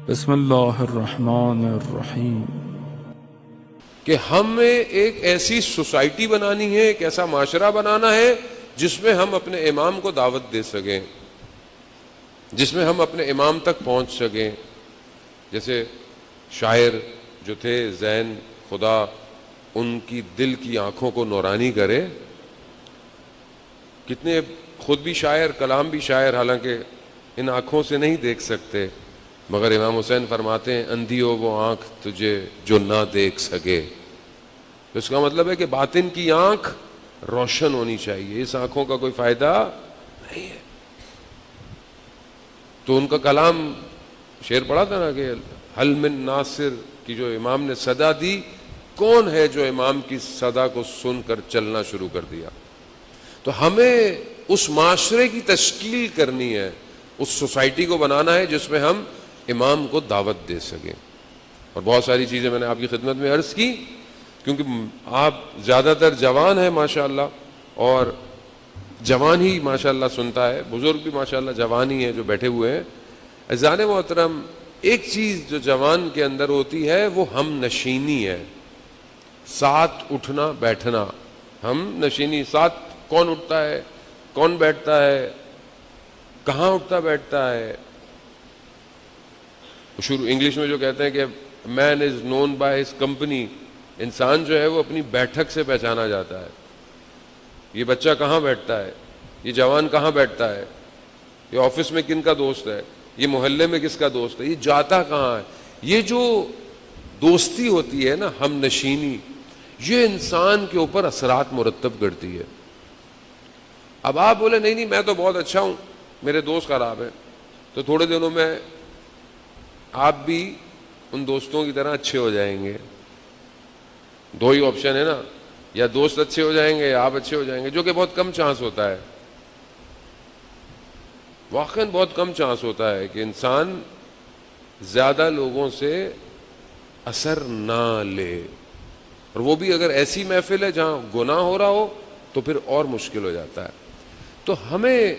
بسم اللہ الرحمن الرحیم۔ کہ ہمیں ایک ایسی سوسائٹی بنانی ہے، ایک ایسا معاشرہ بنانا ہے جس میں ہم اپنے امام کو دعوت دے سکیں، جس میں ہم اپنے امام تک پہنچ سکیں۔ جیسے شاعر جو تھے زین، خدا ان کی دل کی آنکھوں کو نورانی کرے، کتنے خود بھی شاعر، کلام بھی شاعر، حالانکہ ان آنکھوں سے نہیں دیکھ سکتے، مگر امام حسین فرماتے ہیں اندھی ہو وہ آنکھ تجھے جو نہ دیکھ سکے۔ تو اس کا مطلب ہے کہ باطن کی آنکھ روشن ہونی چاہیے، اس آنکھوں کا کوئی فائدہ نہیں ہے۔ تو ان کا کلام شعر پڑھا تھا نا کہ حل من ناصر کی جو امام نے صدا دی، کون ہے جو امام کی صدا کو سن کر چلنا شروع کر دیا۔ تو ہمیں اس معاشرے کی تشکیل کرنی ہے، اس سوسائٹی کو بنانا ہے جس میں ہم امام کو دعوت دے سکیں۔ اور بہت ساری چیزیں میں نے آپ کی خدمت میں عرض کی، کیونکہ آپ زیادہ تر جوان ہیں ماشاءاللہ، اور جوان ہی ماشاءاللہ سنتا ہے، بزرگ بھی ماشاءاللہ جوان ہی ہیں جو بیٹھے ہوئے ہیں۔ عزیزان محترم، ایک چیز جو جوان کے اندر ہوتی ہے وہ ہم نشینی ہے، ساتھ اٹھنا بیٹھنا۔ ہم نشینی، ساتھ کون اٹھتا ہے، کون بیٹھتا ہے، کہاں اٹھتا بیٹھتا ہے۔ شروع انگلش میں جو کہتے ہیں کہ مین از نون بائی ہز کمپنی، انسان جو ہے وہ اپنی بیٹھک سے پہچانا جاتا ہے۔ یہ بچہ کہاں بیٹھتا ہے، یہ جوان کہاں بیٹھتا ہے، یہ آفس میں کن کا دوست ہے، یہ محلے میں کس کا دوست ہے، یہ جاتا کہاں ہے۔ یہ جو دوستی ہوتی ہے نا، ہم نشینی، یہ انسان کے اوپر اثرات مرتب کرتی ہے۔ اب آپ بولے نہیں میں تو بہت اچھا ہوں، میرے دوست خراب ہیں، تو تھوڑے دنوں میں آپ بھی ان دوستوں کی طرح اچھے ہو جائیں گے۔ دو ہی آپشن ہے نا، یا دوست اچھے ہو جائیں گے یا آپ اچھے ہو جائیں گے، جو کہ بہت کم چانس ہوتا ہے۔ واقعاً بہت کم چانس ہوتا ہے کہ انسان زیادہ لوگوں سے اثر نہ لے، اور وہ بھی اگر ایسی محفل ہے جہاں گناہ ہو رہا ہو تو پھر اور مشکل ہو جاتا ہے۔ تو ہمیں،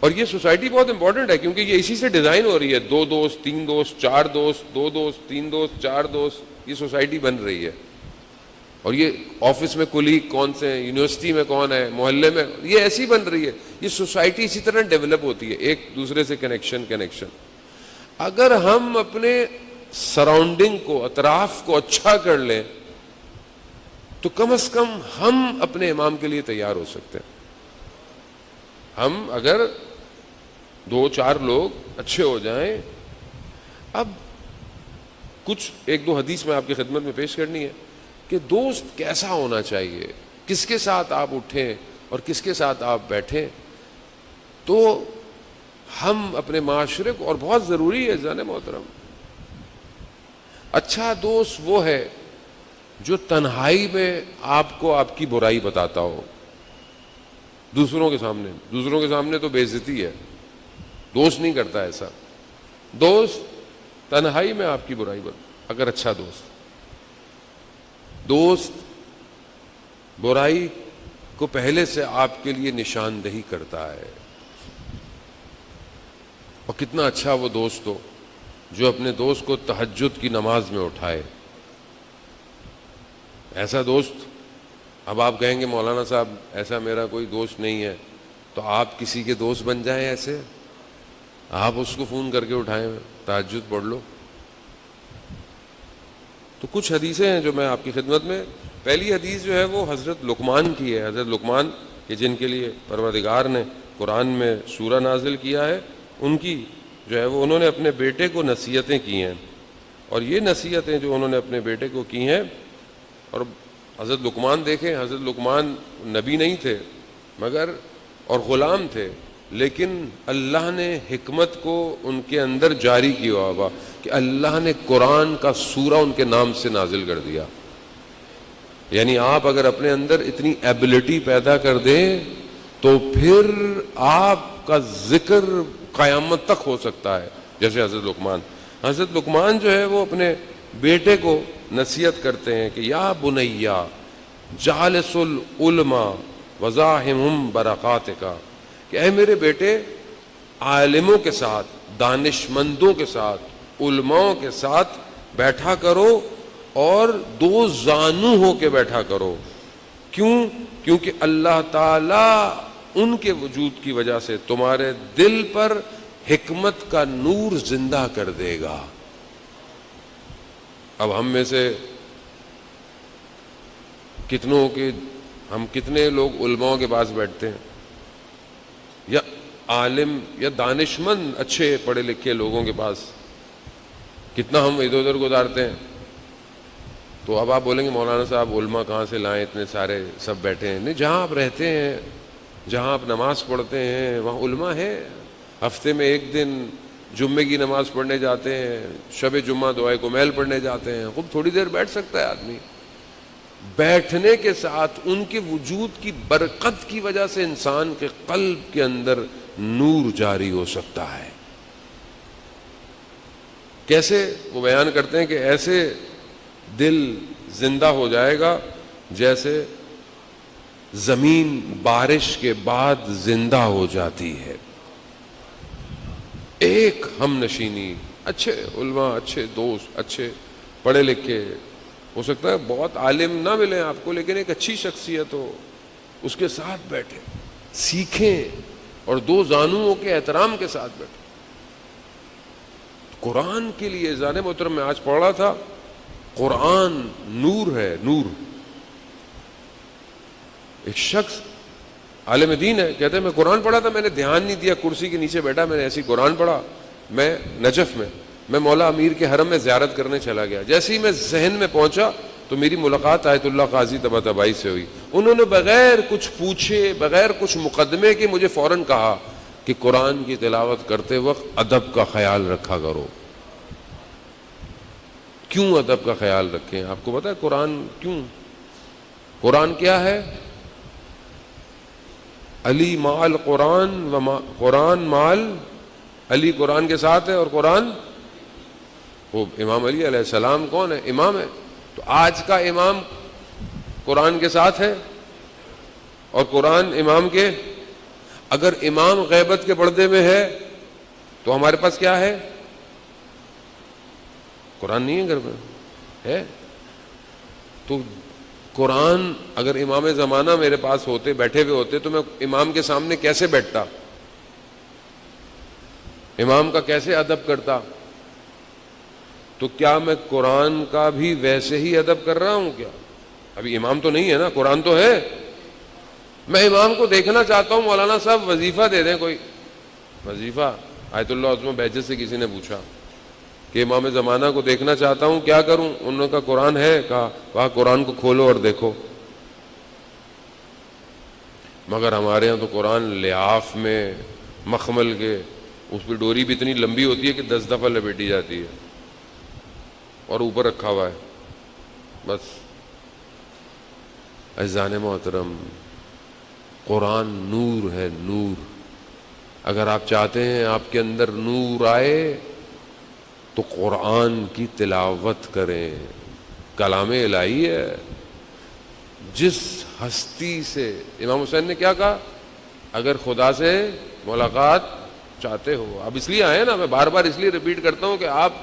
اور یہ سوسائٹی بہت امپورٹنٹ ہے کیونکہ یہ اسی سے ڈیزائن ہو رہی ہے، 2 دوست 3 دوست 4 دوست، 2 دوست 3 دوست 4 دوست، یہ سوسائٹی بن رہی ہے۔ اور یہ آفس میں کلیگ کون سے ہیں، یونیورسٹی میں کون ہے، محلے میں، یہ ایسی بن رہی ہے۔ یہ سوسائٹی اسی طرح ڈیولپ ہوتی ہے، ایک دوسرے سے کنیکشن۔ اگر ہم اپنے سراؤنڈنگ کو، اطراف کو اچھا کر لیں تو کم از کم ہم اپنے امام کے لیے تیار ہو سکتے ہیں۔ ہم اگر 2-4 لوگ اچھے ہو جائیں۔ اب کچھ 1-2 حدیث میں آپ کی خدمت میں پیش کرنی ہے کہ دوست کیسا ہونا چاہیے، کس کے ساتھ آپ اٹھیں اور کس کے ساتھ آپ بیٹھیں، تو ہم اپنے معاشرے کو، اور بہت ضروری ہے جانے محترم، اچھا دوست وہ ہے جو تنہائی میں آپ کو آپ کی برائی بتاتا ہو، دوسروں کے سامنے تو بے عزتی ہے، دوست نہیں کرتا ایسا۔ دوست تنہائی میں آپ کی برائی اگر اچھا دوست برائی کو پہلے سے آپ کے لیے نشاندہی کرتا ہے۔ اور کتنا اچھا وہ دوست ہو جو اپنے دوست کو تہجد کی نماز میں اٹھائے۔ ایسا دوست، اب آپ کہیں گے مولانا صاحب ایسا میرا کوئی دوست نہیں ہے، تو آپ کسی کے دوست بن جائیں، ایسے آپ اس کو فون کر کے اٹھائیں، تہجد پڑھ لو۔ تو کچھ حدیثیں ہیں جو میں آپ کی خدمت میں، پہلی حدیث جو ہے وہ حضرت لقمان کی ہے۔ حضرت لقمان کہ جن کے لیے پروردگار نے قرآن میں سورہ نازل کیا ہے، ان کی جو ہے وہ انہوں نے اپنے بیٹے کو نصیحتیں کی ہیں، اور یہ نصیحتیں جو انہوں نے اپنے بیٹے کو کی ہیں، اور حضرت لقمان دیکھیں، حضرت لقمان نبی نہیں تھے مگر اور غلام تھے، لیکن اللہ نے حکمت کو ان کے اندر جاری کیا ہوا کہ اللہ نے قرآن کا سورہ ان کے نام سے نازل کر دیا۔ یعنی آپ اگر اپنے اندر اتنی ایبلٹی پیدا کر دیں تو پھر آپ کا ذکر قیامت تک ہو سکتا ہے، جیسے حضرت لقمان جو ہے وہ اپنے بیٹے کو نصیحت کرتے ہیں کہ یا بنیا جالس العلماء وزاحمہم برکاتک، کہ اے میرے بیٹے، عالموں کے ساتھ، دانشمندوں کے ساتھ، علماء کے ساتھ بیٹھا کرو اور دو زانو ہو کے بیٹھا کرو. کیوں؟ کیونکہ اللہ تعالی ان کے وجود کی وجہ سے تمہارے دل پر حکمت کا نور زندہ کر دے گا. اب ہم میں سے کتنے لوگ علماء کے پاس بیٹھتے ہیں یا عالم یا دانشمند اچھے پڑھے لکھے لوگوں کے پاس, کتنا ہم ادھر ادھر گزارتے ہیں. تو اب آپ بولیں گے مولانا صاحب علماء کہاں سے لائیں, اتنے سارے سب بیٹھے ہیں. نہیں, جہاں آپ رہتے ہیں, جہاں آپ نماز پڑھتے ہیں وہاں علماء ہے. ہفتے میں ایک دن جمعے کی نماز پڑھنے جاتے ہیں, شب جمعہ دعائے کمیل پڑھنے جاتے ہیں. خوب تھوڑی دیر بیٹھ سکتا ہے آدمی. بیٹھنے کے ساتھ ان کے وجود کی برکت کی وجہ سے انسان کے قلب کے اندر نور جاری ہو سکتا ہے. کیسے؟ وہ بیان کرتے ہیں کہ ایسے دل زندہ ہو جائے گا جیسے زمین بارش کے بعد زندہ ہو جاتی ہے. ایک ہم نشینی, اچھے علماء, اچھے دوست, اچھے پڑھے لکھے, ہو سکتا ہے بہت عالم نہ ملیں آپ کو, لیکن ایک اچھی شخصیت ہو, اس کے ساتھ بیٹھیں, سیکھیں اور دو زانوؤں کے احترام کے ساتھ بیٹھیں. قرآن کے لیے زان محترم میں آج پڑھ رہا تھا, قرآن نور ہے, نور. ایک شخص عالم دین ہے, کہتے ہیں میں قرآن پڑھا تھا, میں نے دھیان نہیں دیا, کرسی کے نیچے بیٹھا, میں نے ایسی قرآن پڑھا. میں نجف میں مولا امیر کے حرم میں زیارت کرنے چلا گیا. جیسے ہی میں ذہن میں پہنچا تو میری ملاقات آیت اللہ قاضی طباطبائی سے ہوئی. انہوں نے بغیر کچھ پوچھے, بغیر کچھ مقدمے کے مجھے فوراً کہا کہ قرآن کی تلاوت کرتے وقت ادب کا خیال رکھا کرو. کیوں ادب کا خیال رکھیں؟ آپ کو پتا ہے قرآن کیوں؟ قرآن کیا ہے؟ علی مال قرآن و قرآن مال علی, قرآن کے ساتھ ہے اور قرآن, وہ امام علی علیہ السلام کون ہے؟ امام ہے. تو آج کا امام قرآن کے ساتھ ہے اور قرآن امام کے. اگر امام غیبت کے پردے میں ہے تو ہمارے پاس کیا ہے؟ قرآن نہیں ہے گھر میں, ہے. تو قرآن اگر امام زمانہ میرے پاس ہوتے, بیٹھے ہوئے ہوتے, تو میں امام کے سامنے کیسے بیٹھتا, امام کا کیسے ادب کرتا؟ تو کیا میں قرآن کا بھی ویسے ہی ادب کر رہا ہوں کیا؟ ابھی امام تو نہیں ہے نا, قرآن تو ہے. میں امام کو دیکھنا چاہتا ہوں, مولانا صاحب وظیفہ دے دیں کوئی وظیفہ. آیت اللہ عظمہ بہجت سے کسی نے پوچھا کہ امام زمانہ کو دیکھنا چاہتا ہوں, کیا کروں؟ انہوں نے کہا قرآن ہے. کہا وہاں قرآن کو کھولو اور دیکھو. مگر ہمارے ہاں تو قرآن لحاف میں مخمل کے, اس پہ ڈوری بھی اتنی لمبی ہوتی ہے کہ 10 دفعہ لپیٹی جاتی ہے اور اوپر رکھا ہوا ہے بس. عزیزان محترم, قرآن نور ہے, نور. اگر آپ چاہتے ہیں آپ کے اندر نور آئے تو قرآن کی تلاوت کریں. کلام الہی ہے. جس ہستی سے امام حسین نے کیا کہا, اگر خدا سے ملاقات چاہتے ہو, اب اس لیے آئے نا, میں بار بار اس لیے ریپیٹ کرتا ہوں کہ آپ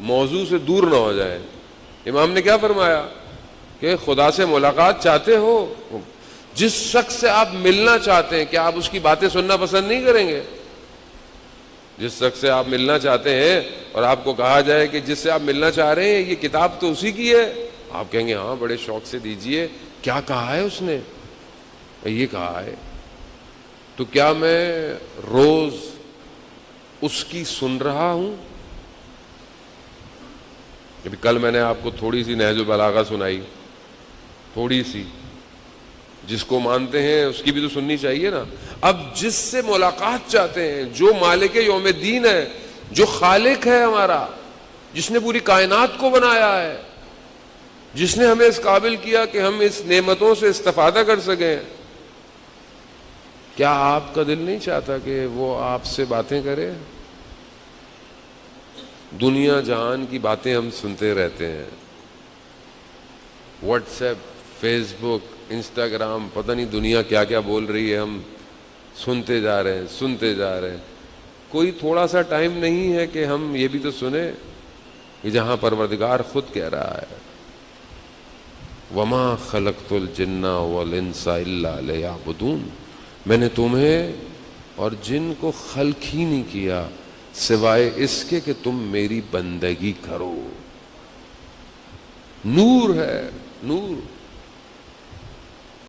موضوع سے دور نہ ہو جائیں. امام نے کیا فرمایا کہ خدا سے ملاقات چاہتے ہو, جس شخص سے آپ ملنا چاہتے ہیں کیا آپ اس کی باتیں سننا پسند نہیں کریں گے؟ جس شخص سے آپ ملنا چاہتے ہیں اور آپ کو کہا جائے کہ جس سے آپ ملنا چاہ رہے ہیں یہ کتاب تو اسی کی ہے, آپ کہیں گے ہاں بڑے شوق سے دیجئے. کیا کہا ہے اس نے؟ یہ کہا ہے. تو کیا میں روز اس کی سن رہا ہوں؟ ابھی کل میں نے آپ کو تھوڑی سی نہج البلاغہ سنائی, تھوڑی سی, جس کو مانتے ہیں اس کی بھی تو سننی چاہیے نا. اب جس سے ملاقات چاہتے ہیں, جو مالک یوم الدین ہے, جو خالق ہے ہمارا, جس نے پوری کائنات کو بنایا ہے, جس نے ہمیں اس قابل کیا کہ ہم اس نعمتوں سے استفادہ کر سکیں, کیا آپ کا دل نہیں چاہتا کہ وہ آپ سے باتیں کرے؟ دنیا جہان کی باتیں ہم سنتے رہتے ہیں, واٹس ایپ, فیس بک, انسٹاگرام, پتہ نہیں دنیا کیا کیا بول رہی ہے, ہم سنتے جا رہے ہیں, سنتے جا رہے ہیں. کوئی تھوڑا سا ٹائم نہیں ہے کہ ہم یہ بھی تو سنیں کہ جہاں پروردگار خود کہہ رہا ہے وما خلقت الجن والانس الا لیعبدون، میں نے تمہیں اور جن کو خلق ہی نہیں کیا سوائے اس کے کہ تم میری بندگی کرو۔ نور ہے، نور